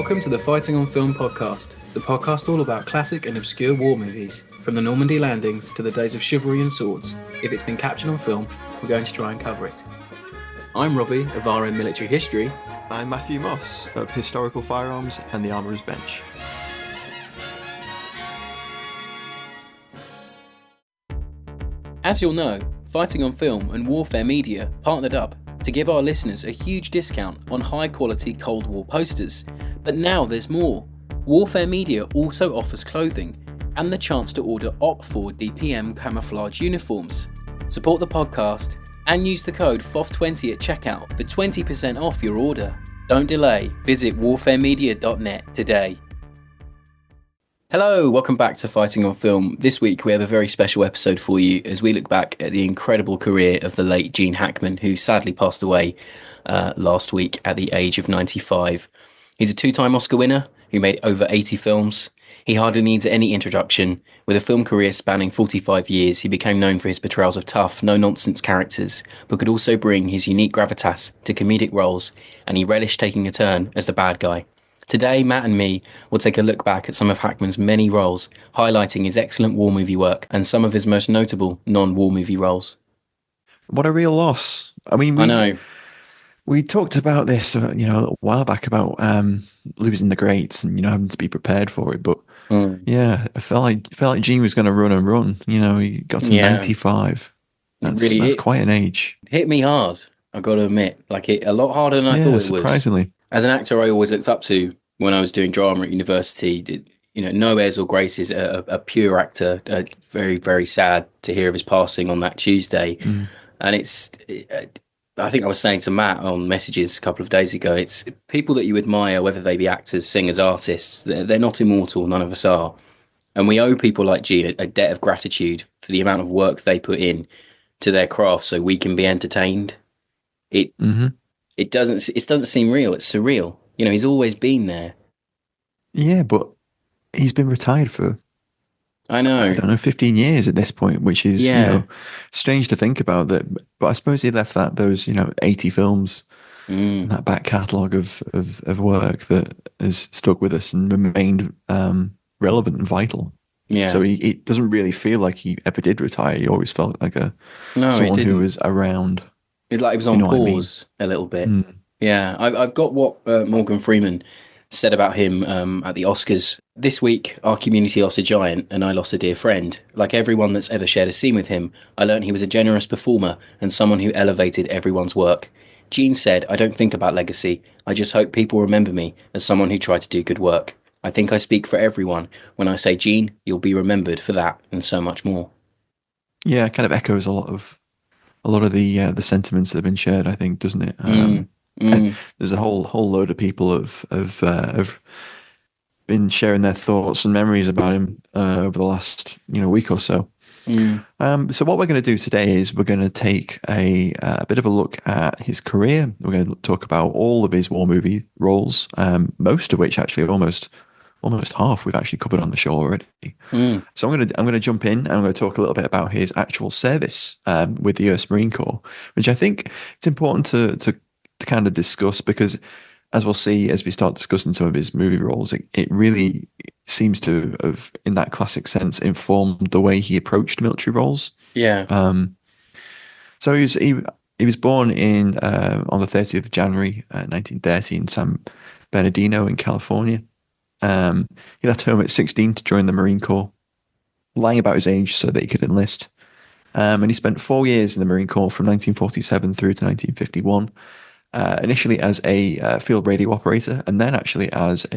Welcome to the Fighting on Film podcast, the podcast all about classic and obscure war movies, from the Normandy landings to the days of chivalry and swords. If it's been captured on film, we're going to try and cover it. I'm Robbie of RM Military History. I'm Matthew Moss of Historical Firearms and the Armourer's Bench. As you'll know, Fighting on Film and Warfare Media partnered up to give our listeners a huge discount on high-quality Cold War posters. But now there's more. Warfare Media also offers clothing and the chance to order OP4 DPM camouflage uniforms. Support the podcast and use the code FOF20 at checkout for 20% off your order. Don't delay, visit warfaremedia.net today. Hello, welcome back to Fighting on Film. This week we have a very special episode for you as we look back at the incredible career of the late Gene Hackman, who sadly passed away last week at the age of 95. He's a two-time Oscar winner who made over 80 films. He hardly needs any introduction. With a film career spanning 45 years, he became known for his portrayals of tough, no-nonsense characters, but could also bring his unique gravitas to comedic roles, and he relished taking a turn as the bad guy. Today, Matt and me will take a look back at some of Hackman's many roles, highlighting his excellent war movie work and some of his most notable non-war movie roles. What a real loss. I mean, I know. We talked about this, a little while back about losing the greats and having to be prepared for it. But yeah, I felt like Gene was going to run and run. He got to 95. That's quite an age. Hit me hard. I've got to admit, a lot harder than I thought it would. Surprisingly. As an actor, I always looked up to when I was doing drama at university. No airs or graces, a pure actor. Very, very sad to hear of his passing on that Tuesday. And I think I was saying to Matt on messages a couple of days ago, it's people that you admire, whether they be actors, singers, artists, they're not immortal, none of us are. And we owe people like Gene a debt of gratitude for the amount of work they put in to their craft so we can be entertained. It doesn't seem real, it's surreal. He's always been there. Yeah, but he's been retired for, I know, 15 years at this point, which is strange to think about that. But I suppose he left those 80 films, that back catalogue of work that has stuck with us and remained relevant and vital. Yeah. So he doesn't really feel like he ever did retire. He always felt like someone who was around. It's like he was on pause a little bit. Yeah, I've got what Morgan Freeman said about him at the Oscars. This week, our community lost a giant and I lost a dear friend. Like everyone that's ever shared a scene with him, I learned he was a generous performer and someone who elevated everyone's work. Gene said, I don't think about legacy. I just hope people remember me as someone who tried to do good work. I think I speak for everyone when I say, Gene, you'll be remembered for that and so much more. Yeah, it kind of echoes a lot of the sentiments that have been shared, I think, doesn't it? There's a whole load of people have been sharing their thoughts and memories about him over the last week or so. So what we're going to do today is we're going to take a bit of a look at his career. We're going to talk about all of his war movie roles, most of which actually almost half we've actually covered on the show already. So I'm going to jump in and I'm going to talk a little bit about his actual service with the US Marine Corps, which I think it's important to kind of discuss because, as we'll see as we start discussing some of his movie roles, it really seems to have, in that classic sense, informed the way he approached military roles. Yeah. So he was born on the 30th of January 1930 in San Bernardino in California. He left home at 16 to join the Marine Corps, lying about his age so that he could enlist. And he spent 4 years in the Marine Corps from 1947 through to 1951. Initially as a field radio operator, and then actually as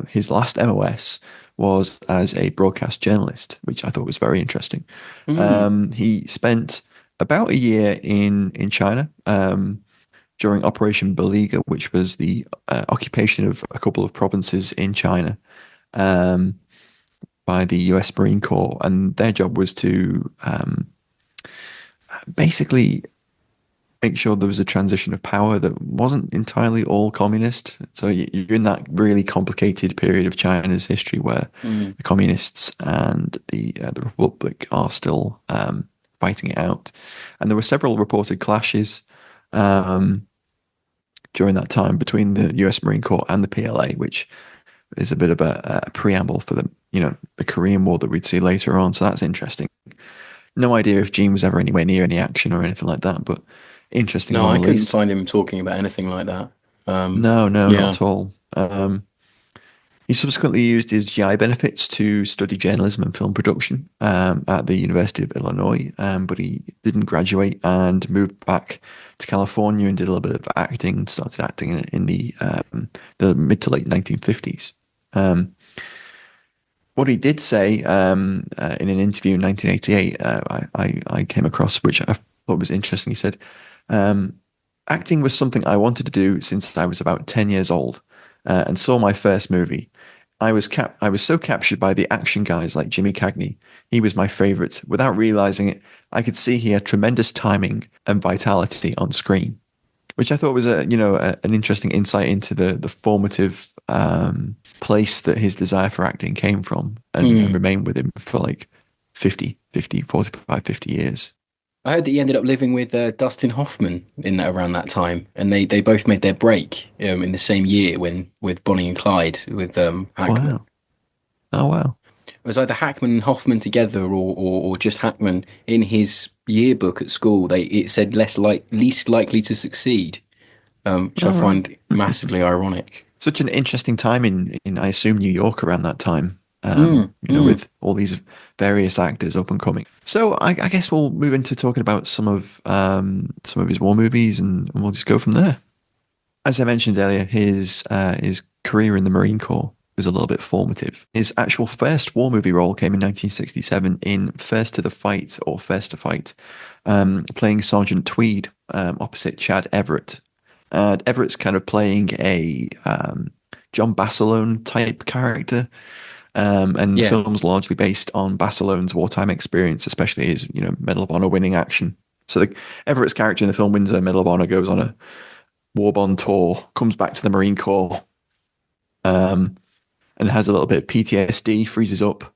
his last MOS was as a broadcast journalist, which I thought was very interesting. He spent about a year in China during Operation Beliga, which was the occupation of a couple of provinces in China by the US Marine Corps, and their job was to basically make sure there was a transition of power that wasn't entirely all communist. So you're in that really complicated period of China's history where the communists and the Republic are still fighting it out. And there were several reported clashes during during that time between the U.S. Marine Corps and the PLA, which is a bit of a preamble for the Korean War that we'd see later on. So that's interesting. No idea if Gene was ever anywhere near any action or anything like that, but interesting No, I couldn't nonetheless. find him talking about anything like that. No, no, Yeah. not at all. He subsequently used his GI benefits to study journalism and film production at the University of Illinois, but he didn't graduate and moved back to California and did a little bit of acting. Started acting in the mid to late 1950s. What he did say in an interview in 1988, I came across, which I thought was interesting. He said, acting was something I wanted to do since I was about 10 years old and saw my first movie. I was so captured by the action guys like Jimmy Cagney. He was my favorite. Without realizing it, I could see he had tremendous timing and vitality on screen, which I thought was an interesting insight into the formative place that his desire for acting came from and remained with him for like 45, 50 years. I heard that he ended up living with Dustin Hoffman around that time, and they both made their break in the same year with Bonnie and Clyde with Hackman. Wow. Oh, wow. It was either Hackman and Hoffman together, or just Hackman. In his yearbook at school, it said least likely to succeed, which I All right. find massively ironic. Such an interesting time in I assume New York around that time. With all these various actors up and coming. So I guess we'll move into talking about some of his war movies, and we'll just go from there. As I mentioned earlier, his career in the Marine Corps was a little bit formative. His actual first war movie role came in 1967 in First to Fight, playing Sergeant Tweed opposite Chad Everett. Everett's kind of playing a John Basilone type character. The film's largely based on Basilone's wartime experience, especially his, Medal of Honor winning action. So Everett's character in the film wins a Medal of Honor, goes on a war bond tour, comes back to the Marine Corps, and has a little bit of PTSD, freezes up,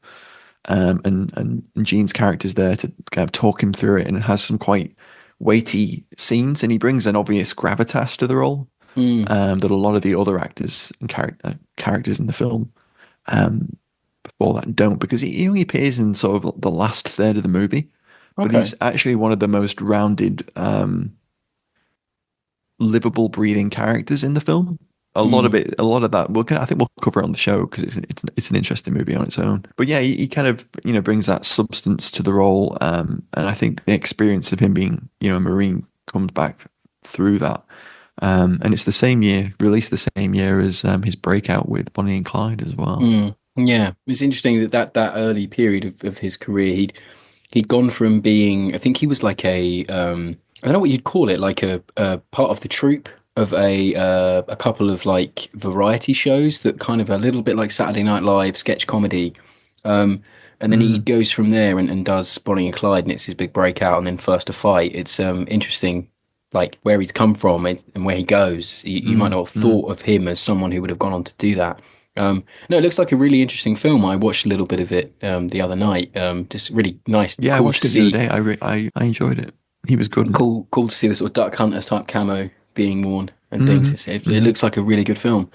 and Gene's character's there to kind of talk him through it, and it has some quite weighty scenes, and he brings an obvious gravitas to the role that a lot of the other actors and characters in the film before that don't, because he only appears in sort of the last third of the movie, but Okay. he's actually one of the most rounded, livable, breathing characters in the film. A lot of that. I think we'll cover it on the show because it's an interesting movie on its own. But yeah, he kind of brings that substance to the role, and I think the experience of him being a Marine comes back through that. And it's released the same year as his breakout with Bonnie and Clyde as well. Yeah, it's interesting that early period of his career, he'd gone from being, I think he was like I don't know what you'd call it, like a part of the troupe of a couple of like variety shows that kind of a little bit like Saturday Night Live sketch comedy. And then he goes from there and does Bonnie and Clyde, and it's his big breakout, and then First to Fight. It's interesting, like where he's come from and where he goes. You might not have thought of him as someone who would have gone on to do that. No, it looks like a really interesting film. I watched a little bit of it the other night. Just really nice. Yeah, I Cool watched to it the see. other day. I enjoyed it. He was good in it. Cool to see the sort of Duck Hunters type camo being worn and things. It looks like a really good film.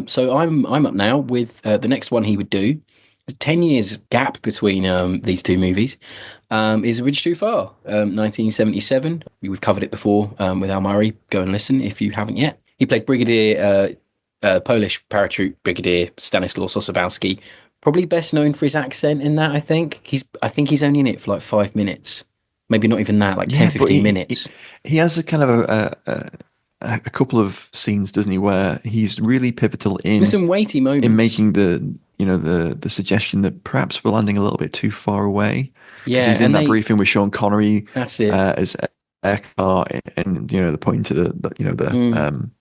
So I'm up now with the next one he would do. There's 10 years gap between these two movies. Is A Bridge Too Far, 1977. We've covered it before with Al Murray. Go and listen if you haven't yet. He played Polish paratroop brigadier Stanislaw Osobowski. Probably best known for his accent in that. I think he's only in it for like 5 minutes, maybe not even that, like 10, Yeah, but 15 minutes. he has a kind of a couple of scenes, doesn't he, where he's really pivotal There's in some weighty moments. making the suggestion that perhaps we're landing a little bit too far away, because Yeah, he's in that briefing with Sean Connery that's it. as Eckhart, and they're pointing to the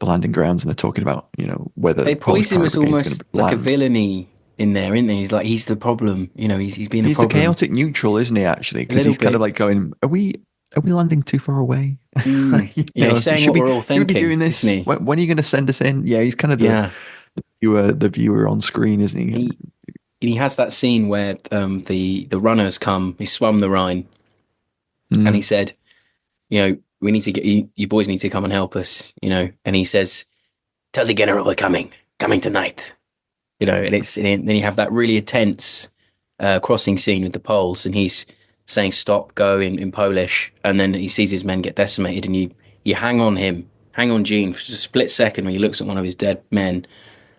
landing grounds, and they're talking about whether They the Polish poise him as parabrigade is going almost to like a land. villainy in there, isn't he? He's the problem. He's been a He's the problem. chaotic neutral, isn't he? Actually, A because little he's kind of bit. like going, "Are we landing too far away? He's saying what we're all Should we be thinking, doing isn't this? he? When are you going to send us in?" Yeah, he's kind of Yeah. the viewer on screen, isn't he? He has that scene where the runners come. He swum the Rhine, and he Mm, said, we need to get you boys need to come and help us, you know. And he says, "Tell the general we're coming tonight." You know, and then you have that really intense crossing scene with the Poles, and he's saying "stop, go" in Polish, and then he sees his men get decimated, and you hang on Gene for just a split second when he looks at one of his dead men,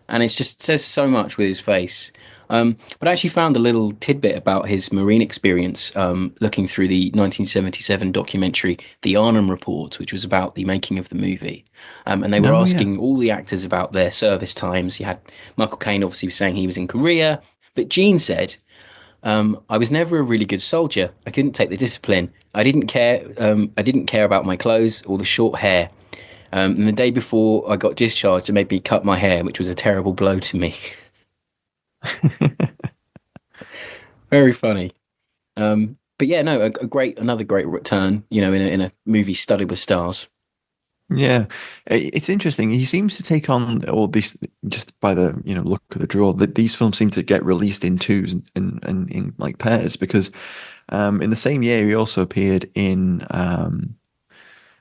and it's just says so much with his face. But I actually found a little tidbit about his Marine experience looking through the 1977 documentary The Arnhem Report, which was about the making of the movie. And they were No, yeah. asking all the actors about their service times. You had Michael Caine obviously was saying he was in Korea, but Gene said, I was never a really good soldier. I couldn't take the discipline. I didn't care. I didn't care about my clothes or the short hair. And the day before I got discharged, it made me cut my hair, which was a terrible blow to me. Very funny. But yeah, no, another great return. You know, in a movie studded with stars. Yeah, it's interesting. He seems to take on all these just by the look of the draw. That these films seem to get released in twos and in like pairs because in the same year he also appeared in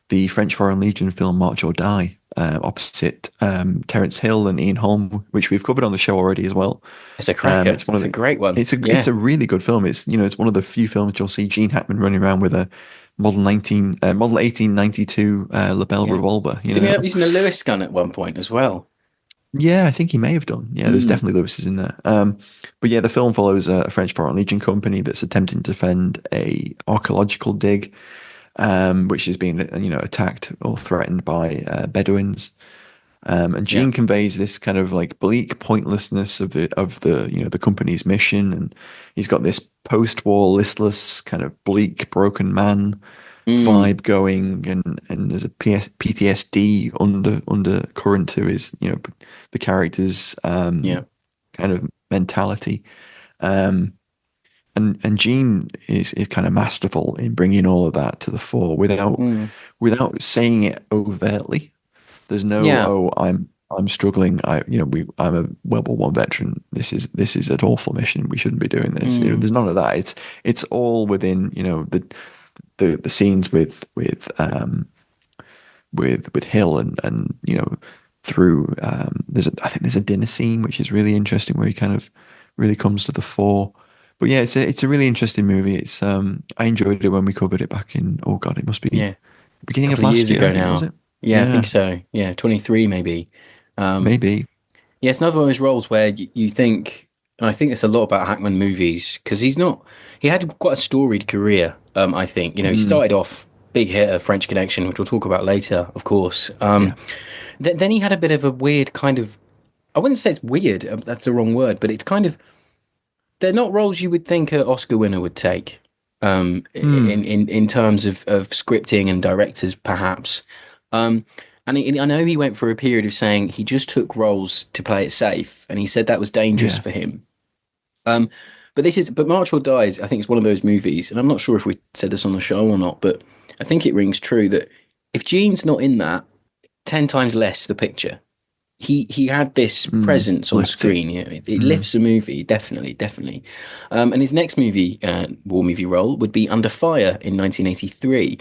the French Foreign Legion film March or Die opposite Terence Hill and Ian Holm, which we've covered on the show already as well. It's a cracker. It's one of It's a the great one. it's Yeah, a really good film. It's one of the few films you'll see Gene Hackman running around with a model 1892 Lebel yeah. revolver. Didn't he end up using a Lewis gun at one point as well? Yeah, I think he may have done. Yeah, there's Mm, definitely Lewis's in there. But yeah, the film follows a French Foreign Legion company that's attempting to defend a archaeological dig, which is being attacked or threatened by Bedouins. And yeah. Gene conveys this kind of like bleak pointlessness of the company's mission, and he's got this post-war listless kind of bleak broken man Mm, vibe going, and there's a PTSD undercurrent to his the character's yeah. kind of mentality. Um, and Gene is kind of masterful in bringing all of that to the fore Mm, without saying it overtly. There's no, yeah. oh, I'm struggling. I'm a World War One veteran. This is an awful mission. We shouldn't be doing this. Mm, There's none of that. It's all within the scenes with Hill and through I think there's a dinner scene which is really interesting where he kind of really comes to the fore. But yeah, it's a really interesting movie. It's I enjoyed it when we covered it back in, oh God, it must be yeah. beginning of Couple of last years year, I ago think, was now. it? Yeah, I think Yeah, so. Yeah, 23 maybe. Um, maybe. yeah, it's another one of those roles where you think, and I think it's a lot about Hackman movies because he had quite a storied career. I think, you know, he Mm, started off big hitter, French Connection, which we'll talk about later, of course. yeah. Then he had a bit of a weird kind of, I wouldn't say it's weird, that's the wrong word, but it's kind of, they're not roles you would think an Oscar winner would take. Mm, In terms of scripting and directors, perhaps. Um, and I know he went for a period of saying he just took roles to play it safe, and he said that was dangerous yeah. for him. Um, but March or Dies, I think it's one of those movies, and I'm not sure if we said this on the show or not, but I think it rings true that if Gene's not in that, 10 times less the picture. He had this presence on Lifts it. screen. You know, it Mm, lifts a movie, definitely, definitely. And his next movie, war movie role, would be Under Fire in 1983.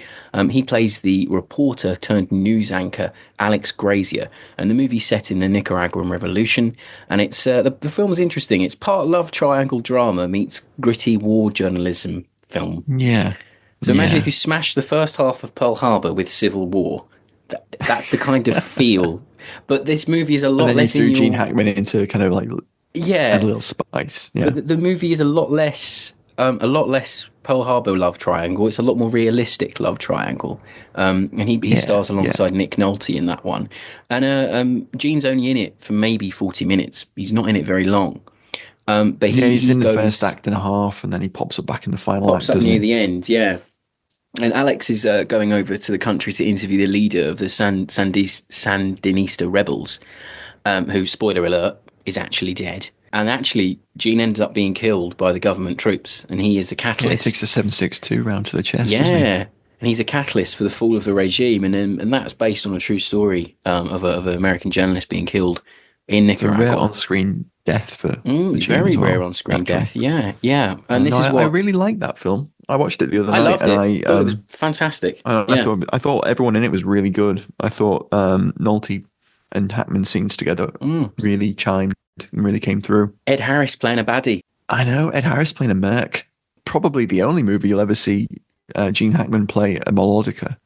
He plays the reporter turned news anchor Alex Grazier, and the movie's set in the Nicaraguan Revolution. And it's the film's interesting. It's part love triangle drama meets gritty war journalism film. yeah. So imagine if Yeah. you smash the first half of Pearl Harbor with Civil War. That's the kind of feel. But this movie is a And lot then you less in threw Gene your. Hackman into kind of like add a Yeah, little spice. but Yeah. the movie is a lot less Pearl Harbor love triangle. It's a lot more realistic love triangle. And he Yeah. stars Yeah. alongside Nick Nolte in that one. And Gene's only in it for maybe 40 minutes. He's not in it very long. But Yeah, he's he in the first goes act and a half, and then he pops up back in the final pops act, up doesn't near he? the end. Yeah. And Alex is going over to the country to interview the leader of the Sandinista rebels, who, spoiler alert, is actually dead. And actually, Gene ends up being killed by the government troops, and he is a Yeah, he takes a catalyst. 7.62 round to the chest, doesn't he? Yeah, and he's a catalyst for the fall of the regime, and that's based on a true story of an American journalist being killed in It's a rare Nicaragua. on-screen death for Gene Very as rare well, on-screen naturally. death. Yeah, yeah. And No, this is I what really liked that film. I watched it the other I night, loved and it. Thought it was fantastic. Yeah. I thought everyone in it was really good. I thought Nolte and Hackman scenes together Mm. really chimed and really came through. Ed Harris playing a baddie. I know Ed Harris playing a merc. Probably the only movie you'll ever see Gene Hackman play a melodica,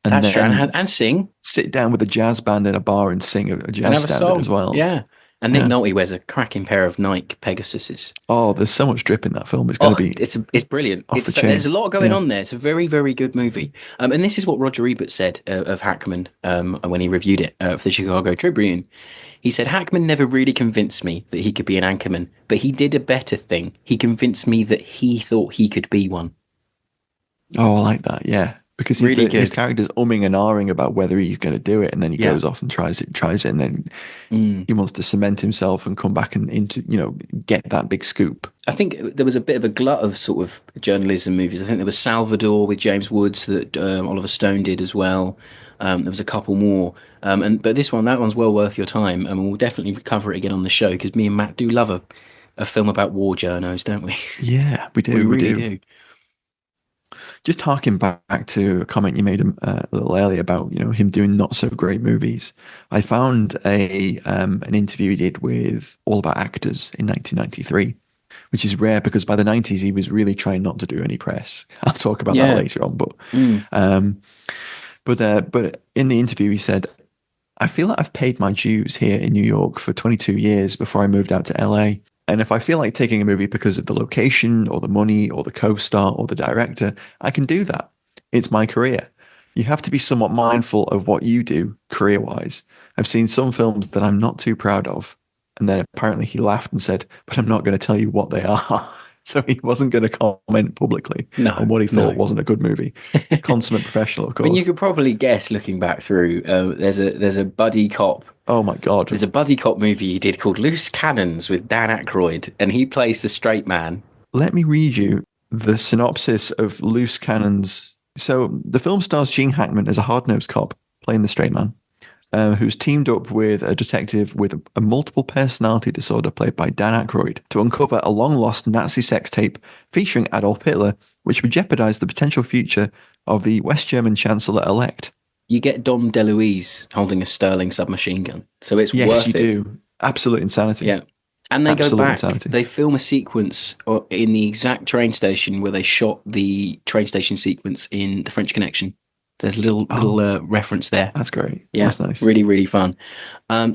and That's true. then And sing sit down with a jazz band in a bar and sing a and jazz have a standard as song. well. Yeah. And Nick Yeah. Nolte wears a cracking pair of Nike Pegasuses. Oh, there's so much drip in that film. It's going to Oh, be it's brilliant. off the There's a chain. lot going Yeah. on there. It's a very very good movie. And this is what Roger Ebert said of Hackman when he reviewed it for the Chicago Tribune. He said Hackman never really convinced me that he could be an anchorman, but he did a better thing. He convinced me that he thought he could be one. Oh, I like that. Yeah. Because Really his good. character's umming and ahhing about whether he's going to do it, and then he Yeah. goes off and tries it, and then Mm. he wants to cement himself and come back and into get that big scoop. I think there was a bit of a glut of sort of journalism movies. I think there was Salvador with James Woods that Oliver Stone did as well. There was a couple more, but that one's well worth your time, and we'll definitely cover it again on the show because me and Matt do love a film about war journos, don't we? Yeah, we We do. We really do. do. Just harking back to a comment you made a little earlier about him doing not so great movies. I found an interview he did with All About Actors in 1993, which is rare because by the 90s he was really trying not to do any press. I'll talk about that Yeah. later on, Mm. but in the interview he said, I feel like I've paid my dues here in New York for 22 years before I moved out to LA. And if I feel like taking a movie because of the location or the money or the co-star or the director, I can do that. It's my career. You have to be somewhat mindful of what you do career-wise. I've seen some films that I'm not too proud of. And then apparently he laughed and said, but I'm not going to tell you what they are. So he wasn't going to comment publicly on what he thought wasn't a good movie. Consummate professional, of I mean, you course. could probably guess looking back through. There's a buddy cop. Oh my God. There's a buddy cop movie he did called Loose Cannons with Dan Aykroyd, and he plays the straight man. Let me read you the synopsis of Loose Cannons. So the film stars Gene Hackman as a hard-nosed cop playing the straight man, who's teamed up with a detective with a multiple personality disorder played by Dan Aykroyd to uncover a long-lost Nazi sex tape featuring Adolf Hitler, which would jeopardize the potential future of the West German Chancellor-elect. You get Dom DeLuise holding a Sterling submachine gun, so it's Yes, worth you it. do. Absolute insanity. Yeah, and they Absolute go back. insanity. They film a sequence in the exact train station where they shot the train station sequence in The French Connection. There's a little reference there. That's great. Yeah, That's nice. really, really fun.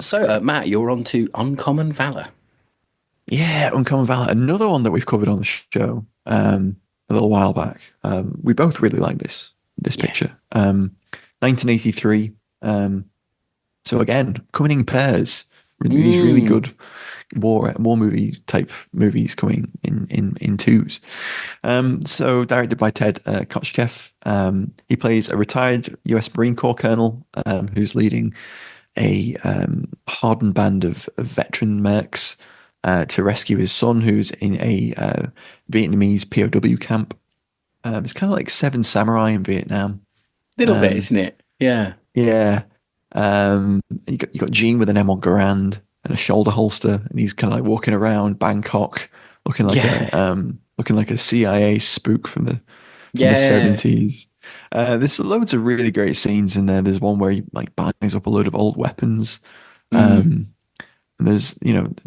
So, Matt, you're on to Uncommon Valor. Yeah, Uncommon Valor. Another one that we've covered on the show a little while back. We both really like this picture. 1983. So again, coming in pairs. These really good war movie type movies coming in twos. So directed by Ted Kotcheff. He plays a retired U.S. Marine Corps colonel who's leading a hardened band of veteran mercs to rescue his son, who's in a Vietnamese POW camp. It's kind of like Seven Samurai in Vietnam. Little bit, isn't it? Yeah. Yeah. You got Gene with an M on Garand and a shoulder holster, and he's kind of like walking around Bangkok, looking like a CIA spook from the 70s. There's loads of really great scenes in there. There's one where he like buys up a load of old weapons. And there's and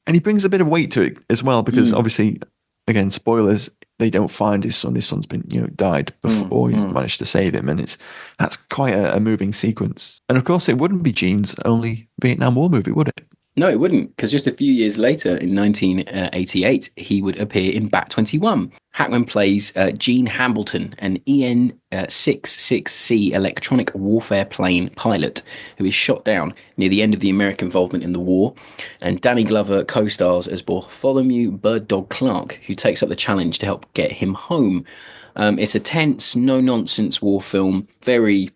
he brings a bit of weight to it as well, because obviously, again, spoilers, they don't find his son. His son's been, died before he's managed to save him. And that's quite a moving sequence. And of course, it wouldn't be Gene's only Vietnam War movie, would it? No, it wouldn't, because just a few years later, in 1988, he would appear in Bat 21. Hackman plays Gene Hambleton, an EN-66C electronic warfare plane pilot who is shot down near the end of the American involvement in the war. And Danny Glover co-stars as Bartholomew Bird Dog Clark, who takes up the challenge to help get him home. It's a tense, no-nonsense war film, very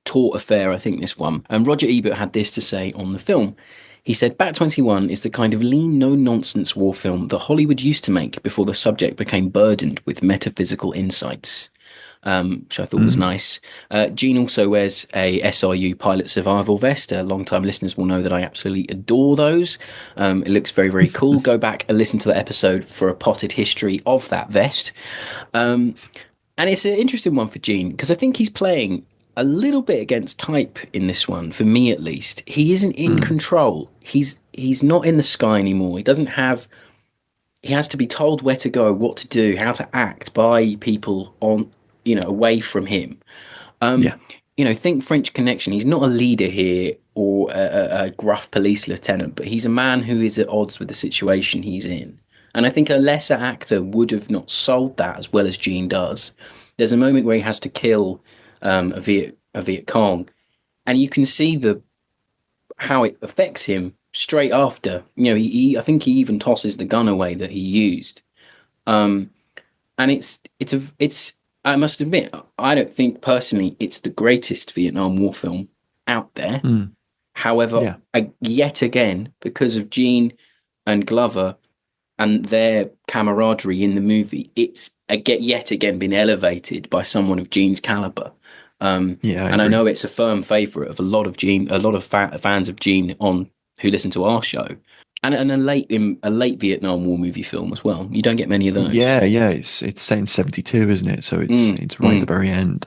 taut affair, I think, this one. And Roger Ebert had this to say on the film. He said, Bat 21 is the kind of lean, no-nonsense war film that Hollywood used to make before the subject became burdened with metaphysical insights. which I thought was Mm. nice. Gene also wears a SRU pilot survival vest. Long-time listeners will know that I absolutely adore those. It looks very, very cool. Go back and listen to the episode for a potted history of that vest. And it's an interesting one for Gene because I think he's playing a little bit against type in this one, for me at least. He isn't in Mm. control. He's not in the sky anymore. He doesn't have. He has to be told where to go, what to do, how to act by people on, away from him. Yeah. Think French Connection. He's not a leader here or a gruff police lieutenant, but he's a man who is at odds with the situation he's in. And I think a lesser actor would have not sold that as well as Gene does. There's a moment where he has to kill a Viet Cong, and you can see the how it affects him straight after. I think he even tosses the gun away that he used. Um, and it's I must admit, I don't think personally it's the greatest Vietnam War film out there. Mm. However, Yeah. yet again, because of Gene and Glover and their camaraderie in the movie, it's yet again been elevated by someone of Gene's caliber. Yeah, I And I agree. know it's a firm favourite of a lot of fans of Gene on who listen to our show, and a late Vietnam War movie film as well. You don't get many of those. Yeah, yeah. It's set in 72, isn't it? So Mm, it's right at the mm, very end.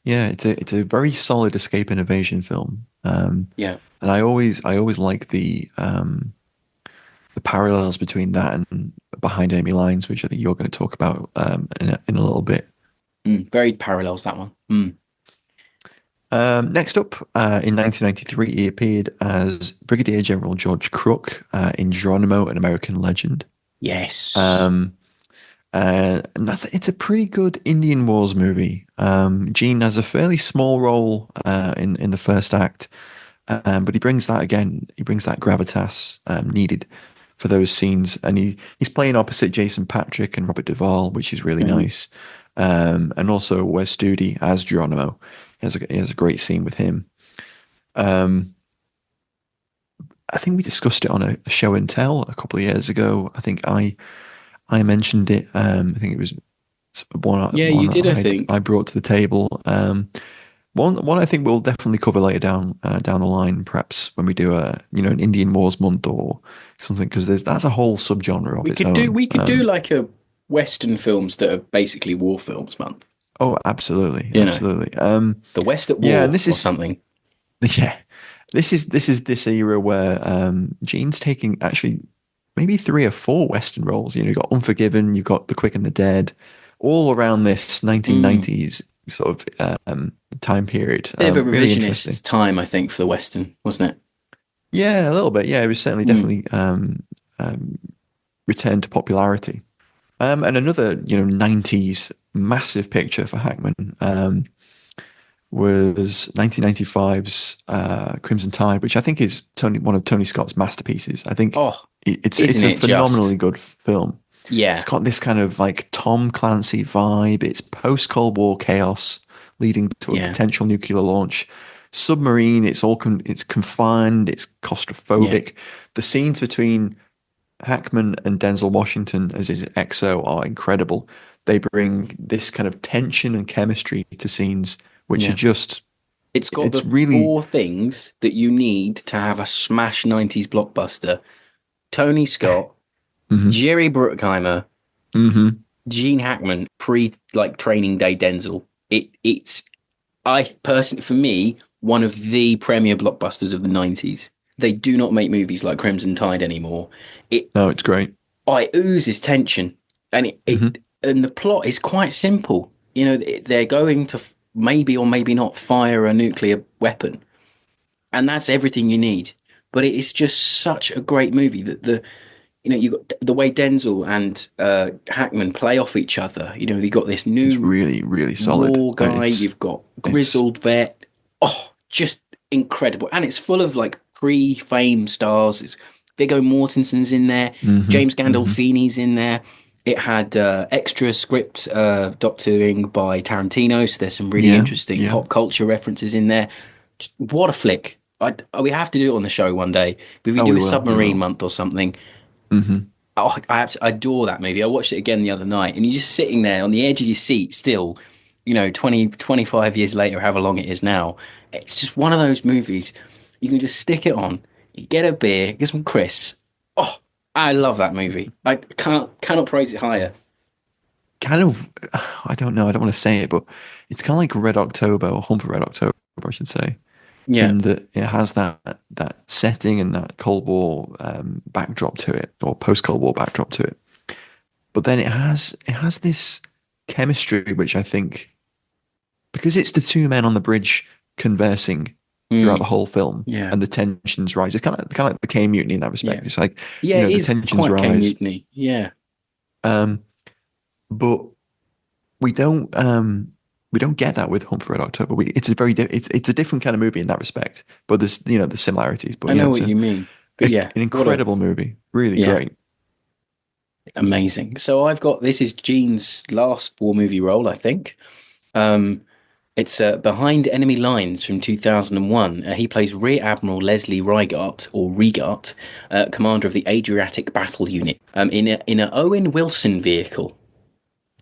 Yeah, it's a very solid escape and evasion film. yeah. And I always like the parallels between that and Behind Enemy Lines, which I think you're going to talk about in a little bit. Very parallels that one. Next up, in 1993, he appeared as Brigadier General George Crook in Geronimo, an American Legend. Yes. Um, and it's a pretty good Indian Wars movie. Gene has a fairly small role in the first act, but he brings that again. He brings that gravitas needed for those scenes, and he's playing opposite Jason Patric and Robert Duvall, which is really Mm. nice. And also Wes Studi as Geronimo. He has a great scene with him. Um, I think we discussed it on a show and tell a couple of years ago. I think I mentioned it. I think it was Yeah, one you that did. I think. I brought to the table. One I think we'll definitely cover later down the line, perhaps when we do an Indian Wars month or something, because that's a whole subgenre of We its could do own. we could do like a Western films that are basically war films month. Oh, absolutely, You know, absolutely. the West at Yeah, and War this or is something. yeah, this is this era where Gene's taking actually maybe three or four Western roles. You've got Unforgiven, you've got The Quick and the Dead, all around this Mm. 1990s sort of time period. Bit of a Really interesting. revisionist time, I think, for the Western, wasn't it? Yeah, a little bit. Yeah, it was certainly Mm. definitely um, returned to popularity. And another 90s massive picture for Hackman was 1995's Crimson Tide, which I think is one of Tony Scott's masterpieces. I think Oh, it's isn't a it just? phenomenally good film. It's Yeah, got this kind of like Tom Clancy vibe. It's post-Cold War chaos leading to a yeah, potential nuclear launch. Submarine. It's confined. It's yeah, claustrophobic. The scenes between Hackman and Denzel Washington as his XO are incredible. They bring this kind of tension and chemistry to scenes which are yeah. just. It's got the It's really. four things that you need to have a smash 90s blockbuster. Tony Scott, Hmm. Jerry Bruckheimer, Hmm. Gene Hackman, pre like training day Denzel. It's I personally for me one of the premier blockbusters of the 90s. They do not make movies like Crimson Tide anymore. It No, it's great. it oozes tension, and Hmm. and the plot is quite simple. They're going to maybe or maybe not fire a nuclear weapon, and that's everything you need. But it is just such a great movie that you got the way Denzel and Hackman play off each other. You got this It's new really, really solid. raw guy. You've got It's. grizzled vet. Oh, just incredible, and it's full of like pre-fame stars. It's Viggo Mortensen's in there, Hmm. James Hmm. Gandolfini's in there. It had extra script doctoring by Tarantino, so there's some really Yeah, interesting yeah. pop culture references in there. What a flick! We have to do it on the show one day. If we Oh, do we a will. We submarine will. month or something, Hmm. Oh, I adore that movie. I watched it again the other night, and you're just sitting there on the edge of your seat still, 20, 25 years later, however long it is now. It's just one of those movies. You can just stick it on, you get a beer, get some crisps. Oh, I love that movie. I cannot praise it higher. Kind of, I don't know. I don't want to say it, but it's kind of like Red October or Hunt for Red October, I should say, Yeah. in that it has that setting and that Cold War backdrop to it, or post Cold War backdrop to it. But then it has this chemistry, which I think, because it's the two men on the bridge conversing throughout the Mm, whole film, yeah. and the tensions rise. It's kind of like the K Mutiny in that Yeah. respect. It's like, Yeah, it the is tensions quite Ken rise, Mutiny. Yeah. um, but we don't get that with Hunt for Red October. It's a it's a different kind of movie in that respect. But there's the similarities. But I know it's what you mean. But yeah, an what a incredible movie, really yeah, great. amazing. So I've got this is Gene's last war movie role, I think. Um, it's Behind Enemy Lines from 2001. He plays Rear Admiral Leslie Reigart, or Regart, commander of the Adriatic Battle Unit, in a Owen Wilson vehicle,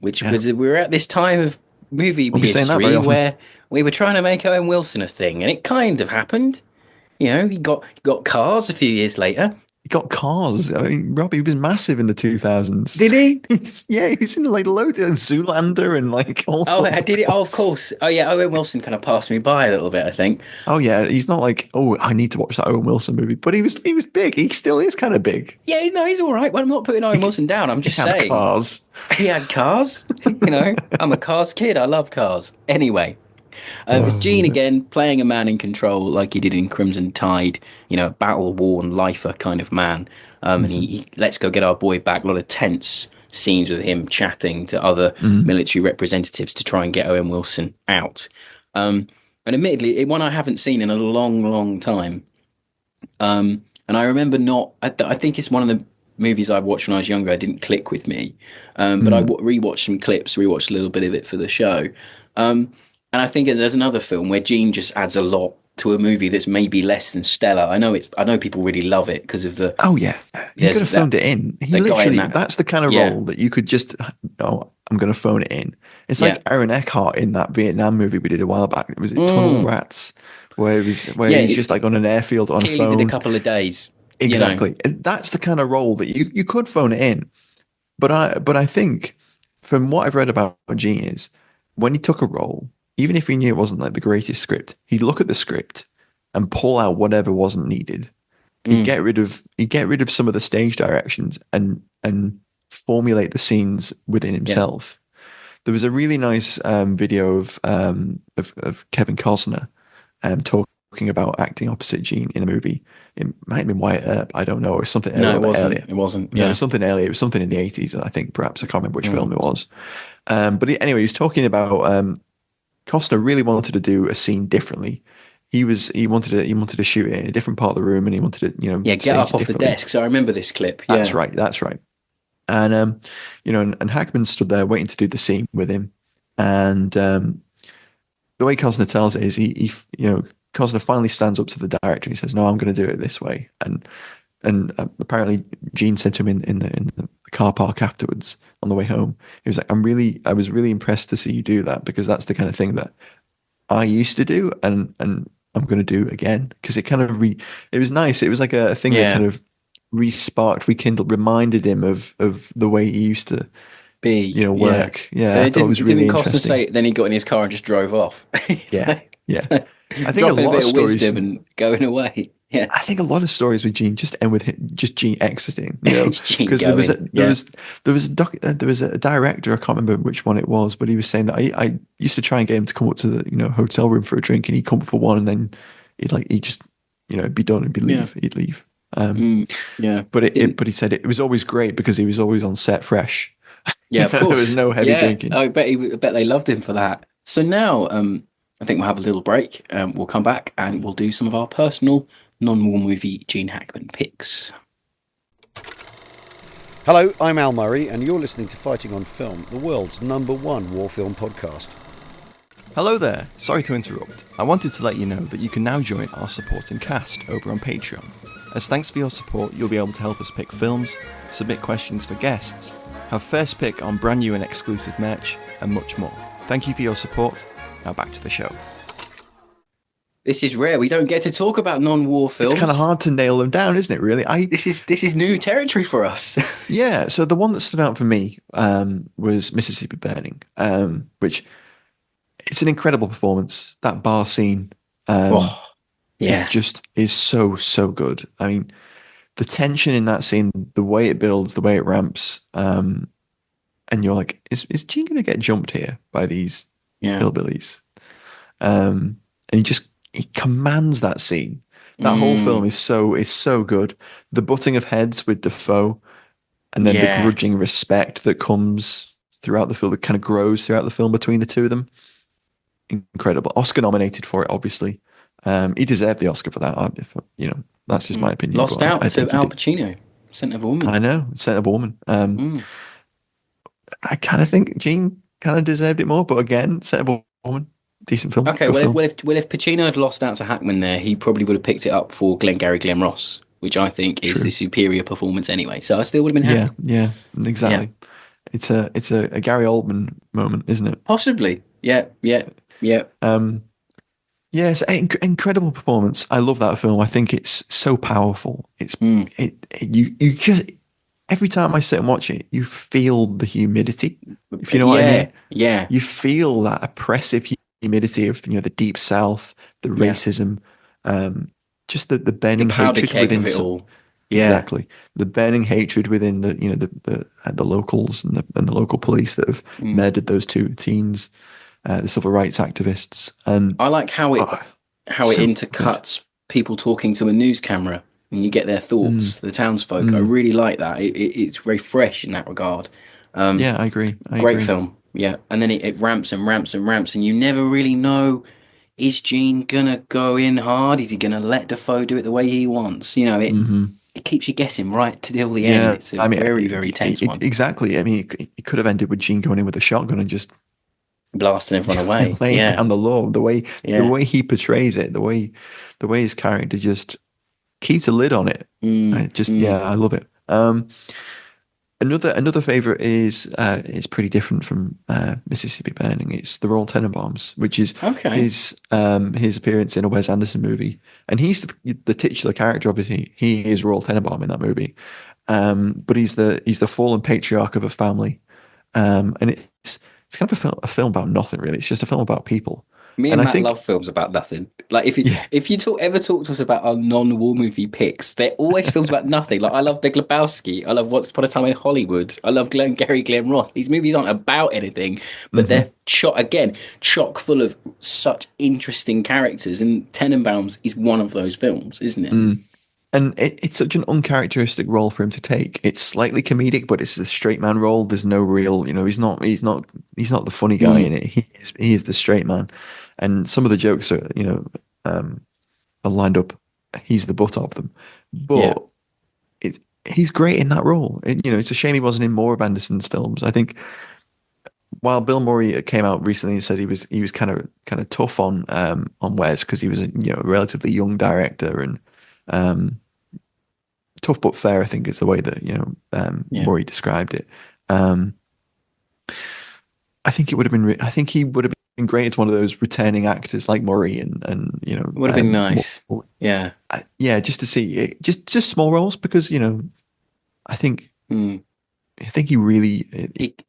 which Yeah, was we're at this time of movie won't be saying that very history often. where we were trying to make Owen Wilson a thing, and it kind of happened. He got Cars a few years later. He got Cars. I mean, Robbie was massive in the 2000s. Did he? Yeah, he was in like loads of Zoolander and like all Oh, sorts I of did it. Oh, of films. course. Oh, yeah. Owen Wilson kind of passed me by a little bit, I think. Oh yeah, he's not like, oh, I need to watch that Owen Wilson movie, but he was big. He still is kind of big. Yeah, no, he's all right. Well, I'm not putting Owen Wilson down. I'm He just had saying Cars. he had cars. I'm a cars kid. I love cars. Anyway, it's Gene Oh, again playing a man in control like he did in Crimson Tide. A battle-worn lifer kind of man. And mhm, he let's go get our boy back. A lot of tense scenes with him chatting to other mhm. military representatives to try and get Owen Wilson out. Um, and admittedly, one I haven't seen in a long, long time. And I remember not. I think it's one of the movies I watched when I was younger. I didn't click with me, but I Mm. rewatched some clips, rewatched a little bit of it for the show. And I think there's another film where Gene just adds a lot to a movie that's maybe less than stellar. I know people really love it because of the Oh yeah, he could there's have that phoned it in. He the guy in literally, that. that's the kind of Yeah, role that you could just, oh, I'm going to phone it in. It's yeah, like Aaron Eckhart in that Vietnam movie we did a while back. Was it Tunnel mm, Rats, where yeah. he's just like on an airfield on a Clearly did a phone. couple of days. You know, Exactly. And that's the kind of role that you could phone it in. But I think from what I've read about Gene is when he took a role, even if he knew it wasn't like the greatest script, he'd look at the script and pull out whatever wasn't needed. mm, He'd get rid of some of the stage directions and formulate the scenes within yeah, himself. There was a really nice video of Kevin Costner talking about acting opposite Gene in a movie. It might have been Wyatt Earp, I don't know, or something a no, little it bit wasn't. earlier. It wasn't. No, it Yeah, was something earlier. It was something in the 80s, I think, perhaps. I can't remember which film mm, it was. Anyway, he was talking about Costner really wanted to do a scene differently. He wanted to shoot it in a different part of the room, and he wanted to yeah. Get stage up it off the differently. desk. So I remember this clip. That's Yeah, right. That's right. And and Hackman stood there waiting to do the scene with him. And the way Costner tells it is Costner finally stands up to the director and he says, "No, I'm going to do it this way." And apparently Gene said to him in the car park afterwards on the way home, he was like, I was really impressed to see you do that because that's the kind of thing that I used to do and I'm going to do again because it kind of it was nice. It was like a thing that yeah. kind of re-sparked, rekindled, reminded him of the way he used to, B, yeah. work. Yeah, But I it thought it didn't was it really didn't cost to interesting. say then he got in his car and just drove off. Yeah, yeah. So, I think a dropping a lot of bit of stories. wisdom and going away. Yeah. I think a lot of stories with Gene just end with just Gene exiting, It's Gene because there was a going. Yeah. there was a director, I can't remember which one it was, but he was saying that I used to try and get him to come up to the hotel room for a drink, and he'd come up for one, and then he'd just it'd be done, Yeah. he'd leave. Mm, yeah. Didn't But he said it was always great because he was always on set fresh. yeah, of There was course. no heavy Yeah. drinking. I bet they loved him for that. So now I think we'll have a little break. We'll come back and we'll do some of our personal non-war movie Gene Hackman picks. Hello, I'm Al Murray, and you're listening to Fighting on Film, the world's #1 war film podcast. Hello there. Sorry to interrupt. I wanted to let you know that you can now join our supporting cast over on Patreon. As thanks for your support, you'll be able to help us pick films, submit questions for guests, have first pick on brand new and exclusive merch, and much more. Thank you for your support. Now back to the show. This is rare. We don't get to talk about non-war films. It's kind of hard to nail them down, isn't it, really? This is new territory for us. Yeah, so the one that stood out for me was Mississippi Burning, which it's an incredible performance. That bar scene is so good. I mean, the tension in that scene, the way it builds, the way it ramps, and you're like, is Gene going to get jumped here by these hillbillies? And he commands that scene. That whole film is so good. The butting of heads with Defoe, and then the grudging respect that comes throughout the film, that kind of grows throughout the film between the two of them. Incredible. Oscar nominated for it, obviously. He deserved the Oscar for that. That's just my opinion. Lost out to Al Pacino, Scent of a Woman. I know, Scent of a Woman. I kind of think Gene kind of deserved it more, but again, Scent of a Woman, decent film. Okay, well, if Pacino had lost out to Hackman there, he probably would have picked it up for Glengarry Glen Ross, which I think is the superior performance anyway. So I still would have been happy. Yeah, exactly. Yeah. It's a Gary Oldman moment, isn't it? Possibly. Yeah. Yes, incredible performance. I love that film. I think it's so powerful. It's you just every time I sit and watch it, you feel the humidity. If you know what I mean. Yeah. You feel that oppressive humidity of the Deep South, the racism, just the burning hatred within it all. Yeah. Exactly. The burning hatred within the locals and the local police that have murdered those two teens. The civil rights activists, and I like how it intercuts people talking to a news camera, and you get their thoughts, the townsfolk. I really like that. It's very fresh in that regard. I agree. Great film, yeah. And then it ramps and ramps and ramps, and you never really know: is Gene gonna go in hard? Is he gonna let Defoe do it the way he wants? It keeps you guessing right till the end. It's a very, very tense one. Exactly. I mean, it could have ended with Gene going in with a shotgun and just blasting everyone away, laying down the law. The way he portrays it, the way his character just keeps a lid on it. I love it. Another favorite is pretty different from Mississippi Burning. It's The Royal Tenenbaums, which is his appearance in a Wes Anderson movie, and he's the titular character. Obviously, he is Royal Tenenbaum in that movie, but he's the fallen patriarch of a family, and it's kind of a film about nothing, really. It's just a film about people. Me and Matt love films about nothing. Like if you ever talk to us about our non-war movie picks, they're always films about nothing. Like I love Big Lebowski. I love Once Upon a Time in Hollywood. I love Glengarry Glen Ross. These movies aren't about anything, but they're chock full of such interesting characters. And Tenenbaums is one of those films, isn't it? And it's such an uncharacteristic role for him to take. It's slightly comedic, but it's the straight man role. There's no real, he's not the funny guy in it. He is the straight man, and some of the jokes are lined up. He's the butt of them, but he's great in that role. It's a shame he wasn't in more of Anderson's films. I think while Bill Murray came out recently and said he was kind of tough on Wes because he was a relatively young director and tough but fair, I think, is the way that Murray described it. I think he would have been great as one of those returning actors like Murray, and would have been nice. Just to see just small roles, because I think he really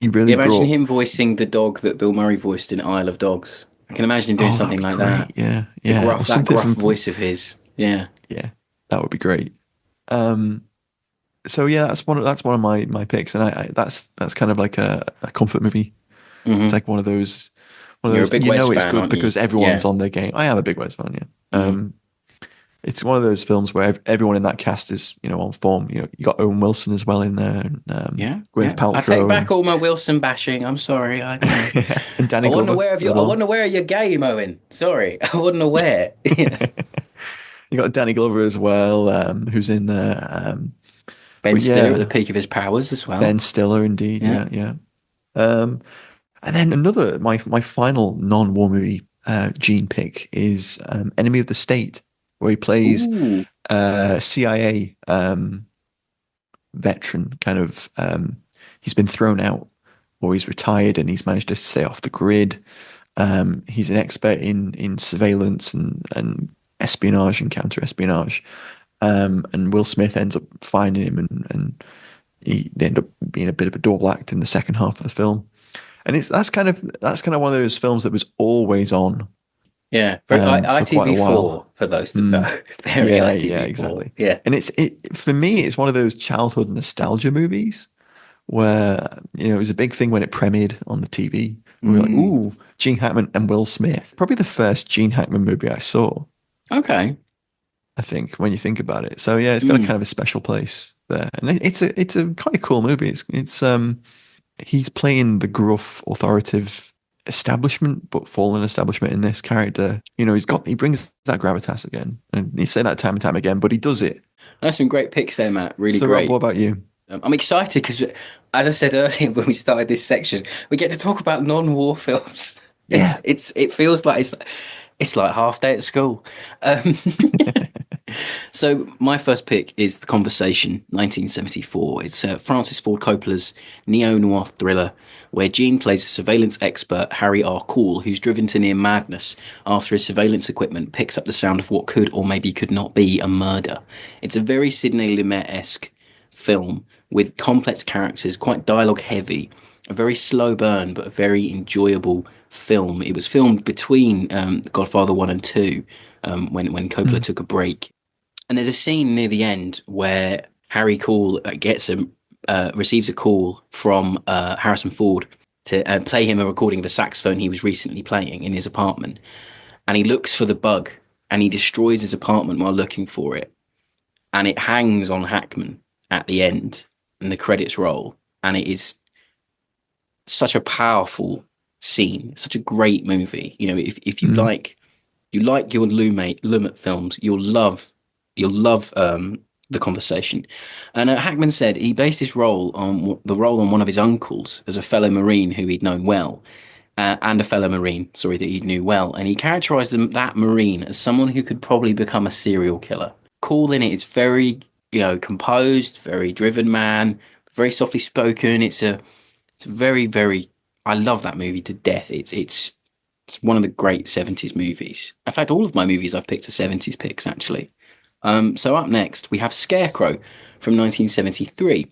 imagine him voicing the dog that Bill Murray voiced in Isle of Dogs. I can imagine him doing something like that. Yeah, that gruff voice of his. Yeah, that would be great. So that's one of my picks, and that's kind of like a comfort movie. It's like one of those. You're a big Wes it's fan, good because everyone's on their game. I am a big Wes fan. Yeah. It's one of those films where everyone in that cast is on form. You got Owen Wilson as well in there, and Gwyneth Paltrow. I take back all my Wilson bashing. I'm sorry. And Danny I wasn't Glover. I wasn't aware of your game, Owen. Sorry, I wasn't aware. You got Danny Glover as well, who's in there. Ben Stiller at the peak of his powers as well. Ben Stiller, indeed. Yeah. And then my final non-war movie Gene pick is Enemy of the State, where he plays CIA veteran, kind of. He's been thrown out, or he's retired, and he's managed to stay off the grid. He's an expert in surveillance and espionage and counter-espionage. And Will Smith ends up finding him, and they end up being a bit of a double act in the second half of the film. And that's kind of one of those films that was always on. Yeah, for quite a while. ITV4 for those that know. Very Yeah, ITV4. yeah, exactly. Yeah, And for me, it's one of those childhood nostalgia movies where it was a big thing when it premiered on the TV. We were like, "Ooh, Gene Hackman and Will Smith." Probably the first Gene Hackman movie I saw. Okay. I think when you think about it, so yeah, it's got a kind of a special place there, and it's a quite a cool movie. It's he's playing the gruff, authoritative establishment, but fallen establishment in this character. He brings that gravitas again, and he's saying that time and time again, but he does it. That's some great picks there, Matt. Really So, great. Rob, what about you? I'm excited because, as I said earlier when we started this section, we get to talk about non-war films. Yeah. It feels like it's like half day at school. So my first pick is The Conversation, 1974. It's Francis Ford Coppola's neo-noir thriller where Gene plays a surveillance expert, Harry R. Cool, who's driven to near madness after his surveillance equipment picks up the sound of what could or maybe could not be a murder. It's a very Sidney Lumet-esque film with complex characters, quite dialogue heavy, a very slow burn but a very enjoyable film. It was filmed between The Godfather 1 and 2 when Coppola took a break. And there's a scene near the end where Harry Cool receives a call from Harrison Ford to play him a recording of a saxophone he was recently playing in his apartment. And he looks for the bug and he destroys his apartment while looking for it. And it hangs on Hackman at the end and the credits roll. And it is such a powerful scene, such a great movie. If you like your Lumet films, you'll love The Conversation. And Hackman said he based his role on one of his uncles as a fellow Marine who he'd known well, and a fellow Marine, that he knew well. And he characterized that Marine as someone who could probably become a serial killer. Cool in it. It's very, composed, very driven man, very softly spoken. It's very, very, I love that movie to death. It's one of the great 70s movies. In fact, all of my movies I've picked are 70s picks, actually. So up next, we have Scarecrow from 1973,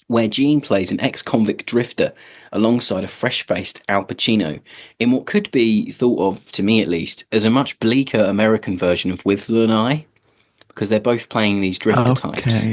where Gene plays an ex-convict drifter alongside a fresh-faced Al Pacino in what could be thought of, to me at least, as a much bleaker American version of Withnail and I, because they're both playing these drifter types.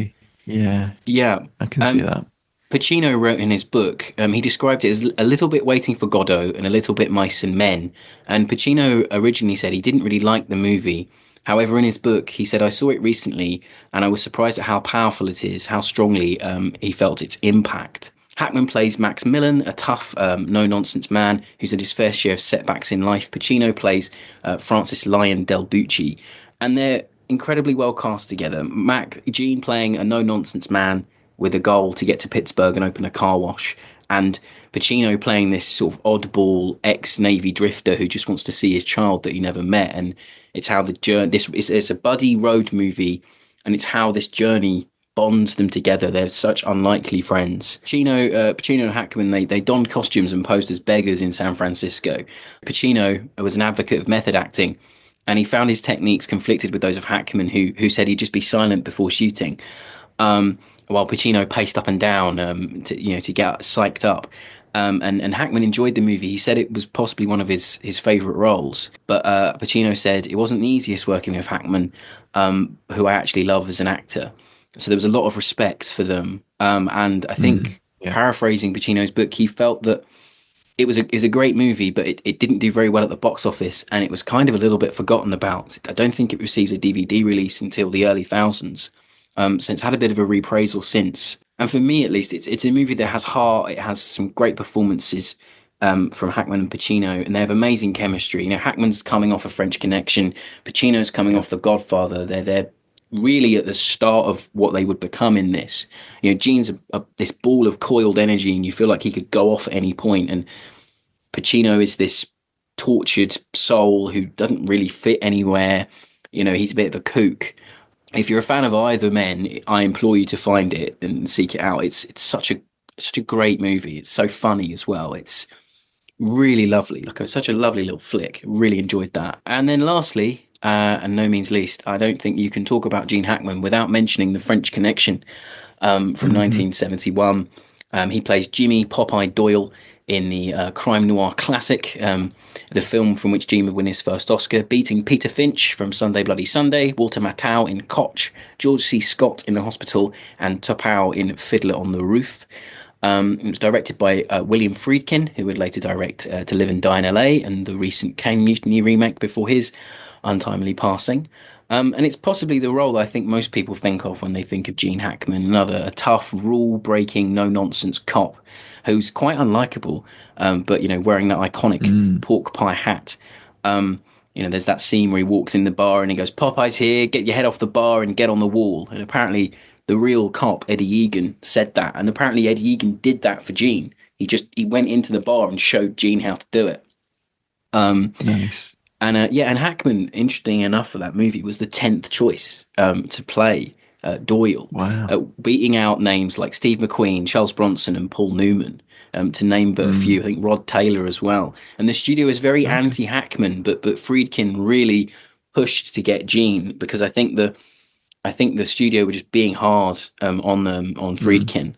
Yeah. Yeah. I can see that. Pacino wrote in his book, he described it as a little bit Waiting for Godot and a little bit Mice and Men. And Pacino originally said he didn't really like the movie. However, in his book, he said, I saw it recently and I was surprised at how powerful it is, how strongly he felt its impact. Hackman plays Max Millen, a tough, no-nonsense man who's had his fair share of setbacks in life. Pacino plays Francis Lyon Del Bucci. And they're incredibly well cast together. Gene playing a no-nonsense man with a goal to get to Pittsburgh and open a car wash. And Pacino playing this sort of oddball ex-Navy drifter who just wants to see his child that he never met. And it's how the journey, it's a buddy road movie, and it's how this journey bonds them together. They're such unlikely friends. Pacino and Hackman, they donned costumes and posed as beggars in San Francisco. Pacino was an advocate of method acting, and he found his techniques conflicted with those of Hackman, who said he'd just be silent before shooting. While Pacino paced up and down to get psyched up. And Hackman enjoyed the movie. He said it was possibly one of his favourite roles. But Pacino said it wasn't the easiest working with Hackman, who I actually love as an actor. So there was a lot of respect for them. And I think, paraphrasing Pacino's book, he felt that it was a great movie, but it didn't do very well at the box office, and it was kind of a little bit forgotten about. I don't think it received a DVD release until the early thousands. So it's had a bit of a reappraisal since. And for me, at least, it's a movie that has heart. It has some great performances from Hackman and Pacino, and they have amazing chemistry. Hackman's coming off a French Connection. Pacino's coming off The Godfather. They're really at the start of what they would become in this. Gene's this ball of coiled energy, and you feel like he could go off at any point. And Pacino is this tortured soul who doesn't really fit anywhere. He's a bit of a kook. if you're a fan of either men, I implore you to find it and seek it out. It's such a great movie. It's so funny as well. It's really lovely, such a lovely little flick. Really enjoyed that. And then lastly, and no means least, I don't think you can talk about Gene Hackman without mentioning the French Connection from Hmm. 1971. He plays Jimmy Popeye Doyle in the crime noir classic, the film from which Gene would win his first Oscar, beating Peter Finch from Sunday Bloody Sunday, Walter Matthau in Koch, George C. Scott in The Hospital, and Topau in Fiddler on the Roof. It was directed by William Friedkin, who would later direct To Live and Die in LA and the recent Kane Mutiny remake before his untimely passing. And it's possibly the role I think most people think of when they think of Gene Hackman, another a tough, rule-breaking, no-nonsense cop who's quite unlikable, but wearing that iconic Mm. pork pie hat. There's that scene where he walks in the bar and he goes, "Popeye's here, get your head off the bar and get on the wall." And apparently, the real cop Eddie Egan said that, and apparently Eddie Egan did that for Gene. He went into the bar and showed Gene how to do it. Nice. And Hackman, interesting enough for that movie, was the 10th choice to play Doyle, Wow. beating out names like Steve McQueen, Charles Bronson, and Paul Newman, to name but a few. Mm. I think Rod Taylor as well. And the studio is very Okay. anti-Hackman, but Friedkin really pushed to get Gene because I think the studio were just being hard on Mm. Friedkin.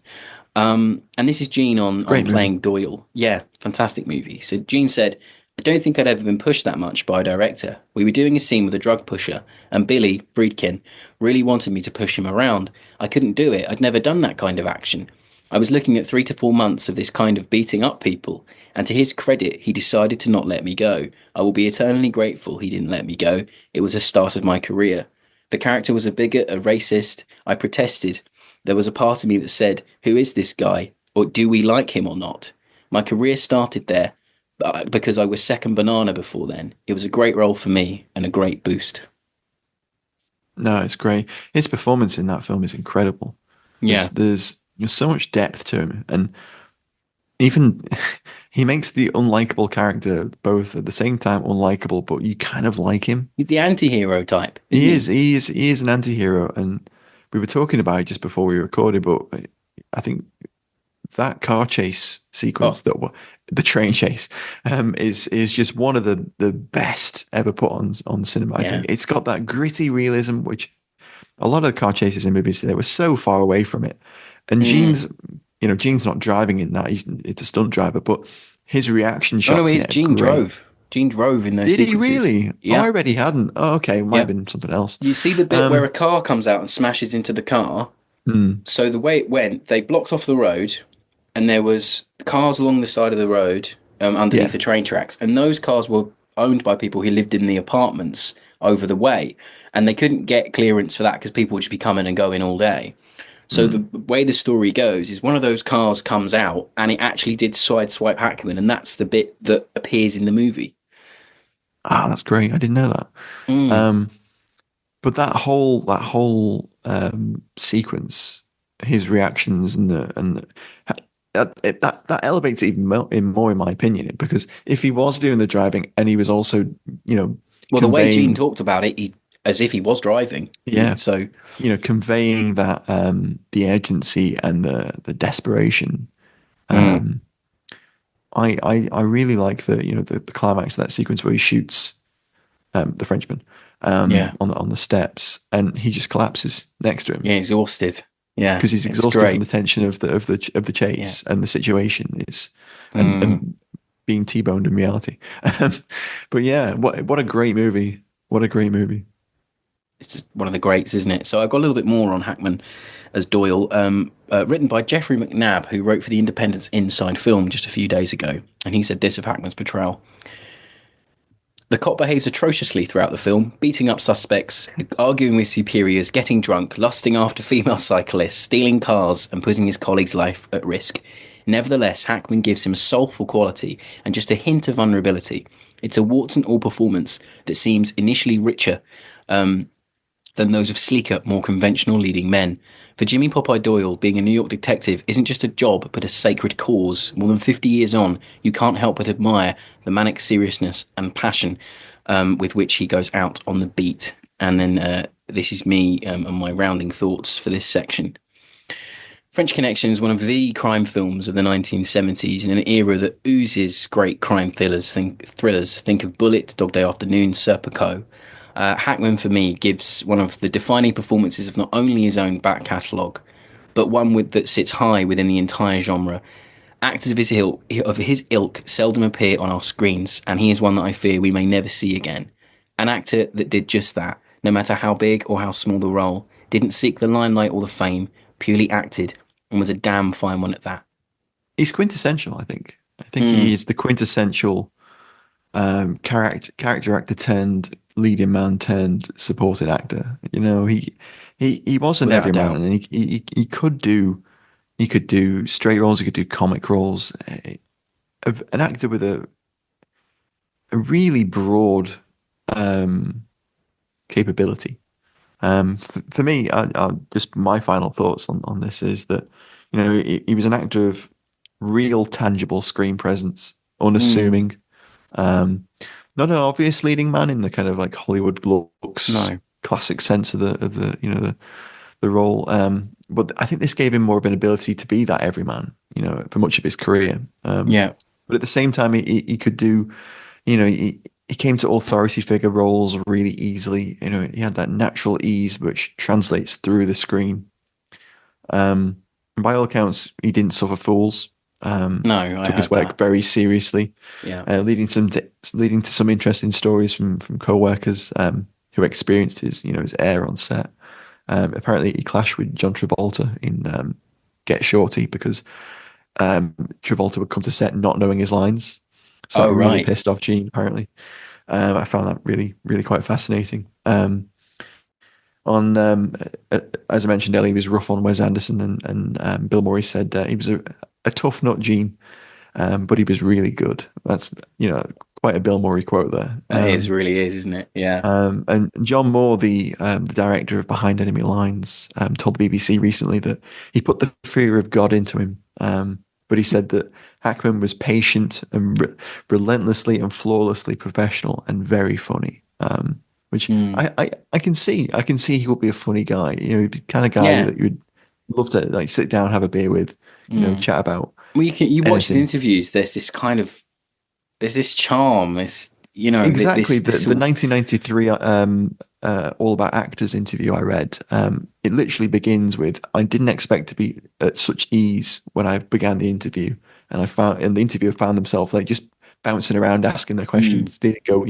And this is Gene on Great movie. playing Doyle. Yeah, fantastic movie. So Gene said, "I don't think I'd ever been pushed that much by a director. We were doing a scene with a drug pusher, and Billy Friedkin really wanted me to push him around. I couldn't do it. I'd never done that kind of action. I was looking at 3 to 4 months of this kind of beating up people, and to his credit, he decided to not let me go. I will be eternally grateful he didn't let me go. It was the start of my career. The character was a bigot, a racist. I protested. There was a part of me that said, 'Who is this guy? Or do we like him or not?' My career started there because I was second banana before then. It was a great role for me and a great boost." No, it's great. His performance in that film is incredible. Yeah. There's so much depth to him, and even he makes the unlikable character both at the same time unlikable, but you kind of like him. He's the anti hero type, isn't He he? is. He is an anti-hero, and we were talking about it just before we recorded. But I think that car chase Oh, sequence, the train chase, is just one of the best ever put on cinema. I yeah. think it's got that gritty realism, which a lot of the car chases in movies today were so far away from it. And Mm. Gene's not driving in that; it's a stunt driver, but his reaction Oh, no, shots in he's it are Gene great. drove. Gene drove in those Did he sequences. really? Oh, Yeah. I read he hadn't. Oh, okay, it might have Yeah. been something else. You see the bit where a Um, car comes out and smashes into the car. hmm, So the way it went, they blocked off the road and there was cars along the side of the road underneath yeah. the train tracks, and those cars were owned by people who lived in the apartments over the way, and they couldn't get clearance for that because people would just be coming and going all day. So the Hmm. way the story goes is one of those cars comes out and it actually did sideswipe Hackman, and that's the bit that appears in the movie. Ah, that's great. I didn't know that. Mm, Um, but that whole sequence, his reactions that elevates it even more in my opinion, because if he was doing the driving and he was also, you know, well, the way Gene conveying, talked about it, as if he was driving. yeah, So conveying that the urgency and the desperation. mm, Um, I really like the climax of that sequence where he shoots the Frenchman yeah, on the steps, and he just collapses next to him yeah, exhausted. Yeah, because he's it's exhausted from great. the tension of the Yeah. chase and the situation is Mm. and being T-boned in reality. Um, but yeah, what a great movie! What a great movie! It's just one of the greats, isn't it? So I got a little bit more on Hackman as Doyle, written by Jeffrey McNabb, who wrote for the Independent's Inside Film just a few days ago, and he said this of Hackman's portrayal: "The cop behaves atrociously throughout the film, beating up suspects, arguing with superiors, getting drunk, lusting after female cyclists, stealing cars, and putting his colleague's life at risk. Nevertheless, Hackman gives him a soulful quality and just a hint of vulnerability. It's a warts and all performance that seems initially richer than those of sleeker, more conventional leading men. For Jimmy Popeye Doyle, being a New York detective isn't just a job, but a sacred cause. More than 50 years on, you can't help but admire the manic seriousness and passion with which he goes out on the beat." And then this is me and my rounding thoughts for this section. French Connection is one of the crime films of the 1970s in an era that oozes great crime thrillers. Think of Bullet, Dog Day Afternoon, Serpico. Hackman, for me, gives one of the defining performances of not only his own back catalogue, but one that sits high within the entire genre. Actors of his ilk seldom appear on our screens, and he is one that I fear we may never see again. An actor that did just that, no matter how big or how small the role, didn't seek the limelight or the fame, purely acted, and was a damn fine one at that. He's quintessential, I think. I think he is the quintessential character actor turned leading man turned supported actor. You know, he was an everyman, and he could do straight roles, he could do comic roles. An actor with a really broad capability. For me, just my final thoughts on this is that, you know, he was an actor of real tangible screen presence, unassuming, not an obvious leading man in the kind of like Hollywood looks classic sense of the you know the role. But I think this gave him more of an ability to be that everyman, you know, for much of his career. But at the same time, he could do, you know, he came to authority figure roles really easily. You know, he had that natural ease which translates through the screen. And by all accounts, he didn't suffer fools. Took his work very seriously. Leading to some interesting stories from co-workers who experienced his air on set. Apparently, he clashed with John Travolta in Get Shorty because Travolta would come to set not knowing his lines. So that really pissed off Gene, apparently. I found that really, really quite fascinating. As I mentioned earlier, he was rough on Wes Anderson, and Bill Murray said he was a tough nut, Gene, but he was really good. That's, quite a Bill Murray quote there. It really is, isn't it? Yeah. And John Moore, the director of Behind Enemy Lines, told the BBC recently that he put the fear of God into him. But he said that Hackman was patient and relentlessly and flawlessly professional and very funny. Which I can see. I can see he would be a funny guy. You know, he'd be the kind of guy that you'd love to like sit down, have a beer with, chat about. Well, you watch his interviews. There's this charm. Exactly. The 1993 All About Actors interview I read. It literally begins with, "I didn't expect to be at such ease when I began the interview," and the interviewer found themselves like just bouncing around asking their questions. They didn't go,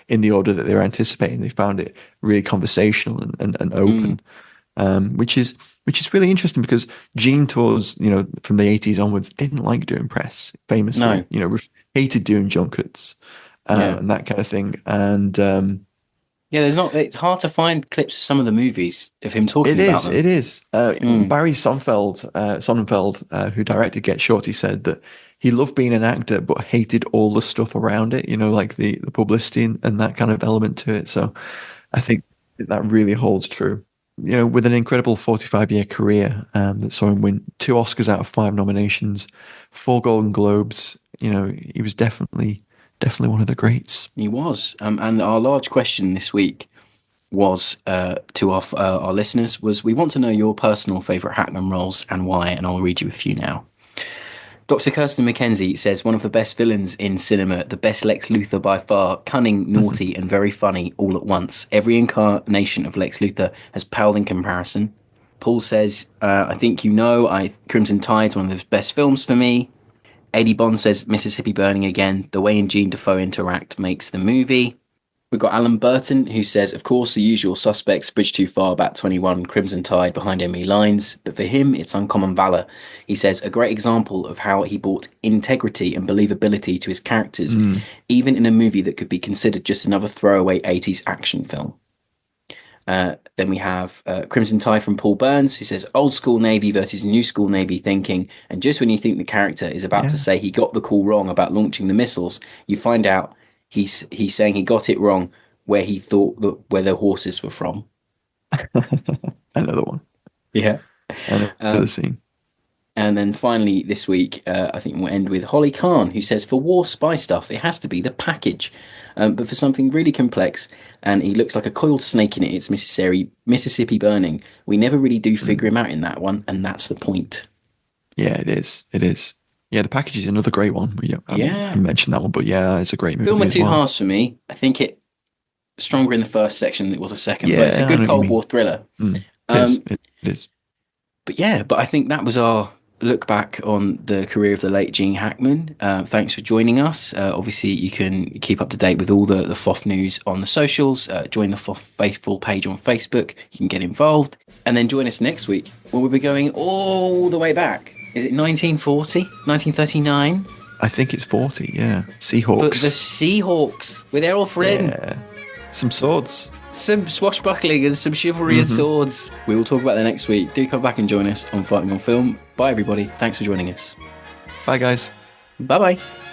in the order that they were anticipating. They found it really conversational and open, which is really interesting because Gene tours, from the 80s onwards, didn't like doing press. Famously, hated doing junkets and that kind of thing. And it's hard to find clips of some of the movies of him talking about them. It is. Barry Sonnenfeld, who directed Get Shorty, said that he loved being an actor, but hated all the stuff around it, like the publicity and that kind of element to it. So I think that really holds true. With an incredible 45-year career that saw him win 2 Oscars out of 5 nominations, 4 Golden Globes, he was definitely one of the greats. He was. And our large question this week was to our listeners was, we want to know your personal favourite Hackman roles and why, and I'll read you a few now. Dr. Kirsten McKenzie says, one of the best villains in cinema, the best Lex Luthor by far, cunning, naughty, and very funny all at once. Every incarnation of Lex Luthor has paled in comparison. Paul says, I think Crimson Tide's one of the best films for me. A.D. Bond says, Mississippi Burning again. The way Gene Defoe interact makes the movie. We've got Alan Burton, who says, of course, the usual suspects, Bridge Too Far, Bat 21, Crimson Tide, Behind Enemy Lines. But for him, it's Uncommon Valor. He says, a great example of how he brought integrity and believability to his characters, even in a movie that could be considered just another throwaway 80s action film. Then we have Crimson Tide from Paul Burns, who says, old school Navy versus new school Navy thinking. And just when you think the character is about to say he got the call wrong about launching the missiles, you find out he's saying he got it wrong where he thought where the horses were from. Another one. Yeah. Another scene. And then finally this week, I think we'll end with Holly Kahn, who says, for war spy stuff, it has to be the package. But for something really complex, and he looks like a coiled snake in it, it's Mississippi Burning. We never really do figure him out in that one, and that's the point. Yeah, it is. It is. Yeah, The Package is another great one. I haven't mentioned that one, but yeah, it's a great movie. Film of as two well. halves for me. I think it stronger in the first section than it was the second, Yeah, but it's a I know good what you Cold mean. War thriller. It is. But yeah, but I think that was our look back on the career of the late Gene Hackman. Thanks for joining us. Obviously, you can keep up to date with all the FOF news on the socials. Join the FOF Faithful page on Facebook. You can get involved. And then join us next week when we'll be going all the way back. Is it 1940? 1939? I think it's 40, yeah. Seahawks. But the Seahawks with Errol Flynn. Yeah. Some swords. Some swashbuckling and some chivalry and swords. We will talk about that next week. Do come back and join us on Fighting on Film. Bye, everybody. Thanks for joining us. Bye, guys. Bye-bye.